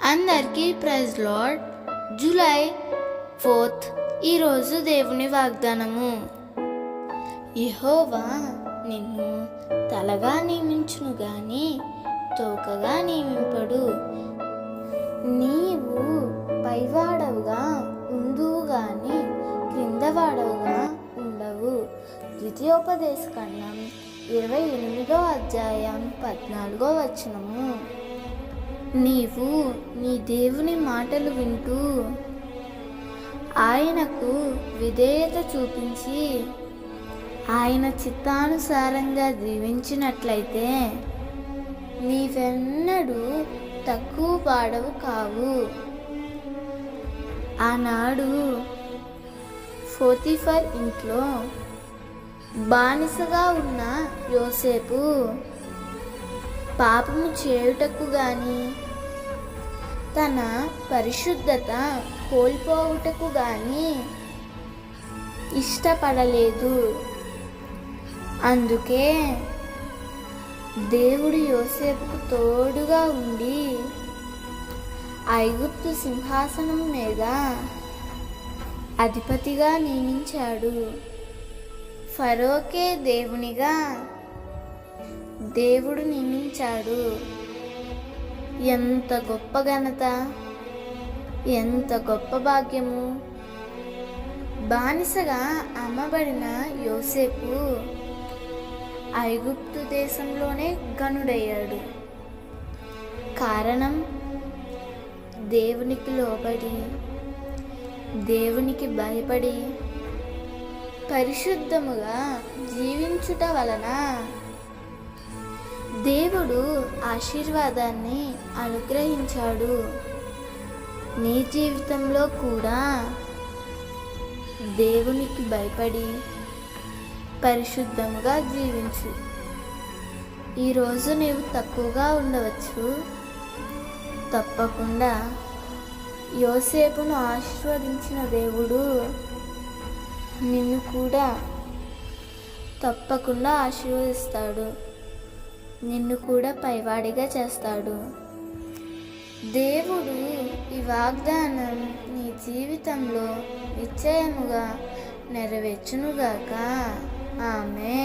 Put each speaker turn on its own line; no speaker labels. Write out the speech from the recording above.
అందరికీ praise lord. July 4 ఈరోజు దేవుని వాగ్దానము. యెహోవా నిన్ను తలగా నియమించును గాని తోకగా నియమింపడు. నీవు పైవాడవుగా ఉందువు గాని క్రిందవాడవుగా ఉండవు. ద్వితీయోపదేశకాండం 28వ అధ్యాయం 14వ వచనము. నీవు నీ దేవుని మాటలు వింటూ ఆయనకు విధేయత చూపించి ఆయన చిత్తానుసారంగా జీవించినట్లయితే నీవెన్నడూ తక్కువ పాడవు కావు. ఆనాడు పోతీఫర్ ఇంట్లో బానిసగా ఉన్న యోసేపు పాపము చేయుటకు గాని తన పరిశుద్ధత కోల్పోవుటకు గాని ఇష్టపడలేదు. అందుకే దేవుడు యోసేపుకు తోడుగా ఉండి ఐగుప్తు సింహాసనం మీద అధిపతిగా నియమించాడు. ఫరోకే దేవునిగా దేవుడు నియమించాడు. ఎంత గొప్ప ఘనత, ఎంత గొప్ప భాగ్యము! బానిసగా అమ్మబడిన యోసేపు ఐగుప్తు దేశంలోనే ఘనుడయ్యాడు. కారణం దేవునికి లోబడి, దేవునికి భయపడి పరిశుద్ధముగా జీవించుట వలన దేవుడు ఆశీర్వాదాన్ని అనుగ్రహించాడు. నీ జీవితంలో కూడా దేవునికి భయపడి పరిశుద్ధముగా జీవించు. ఈరోజు నీవు తక్కువగా ఉండవచ్చు. తప్పకుండా యోసేపును ఆశీర్వదించిన దేవుడు నిన్ను కూడా తప్పకుండా ఆశీర్వదిస్తాడు. నిన్ను కూడా పైవాడిగా చేస్తాడు. దేవుడు ఈ వాగ్దానం నీ జీవితంలో నిశ్చయముగా నెరవేర్చునుగాక. ఆమేన్.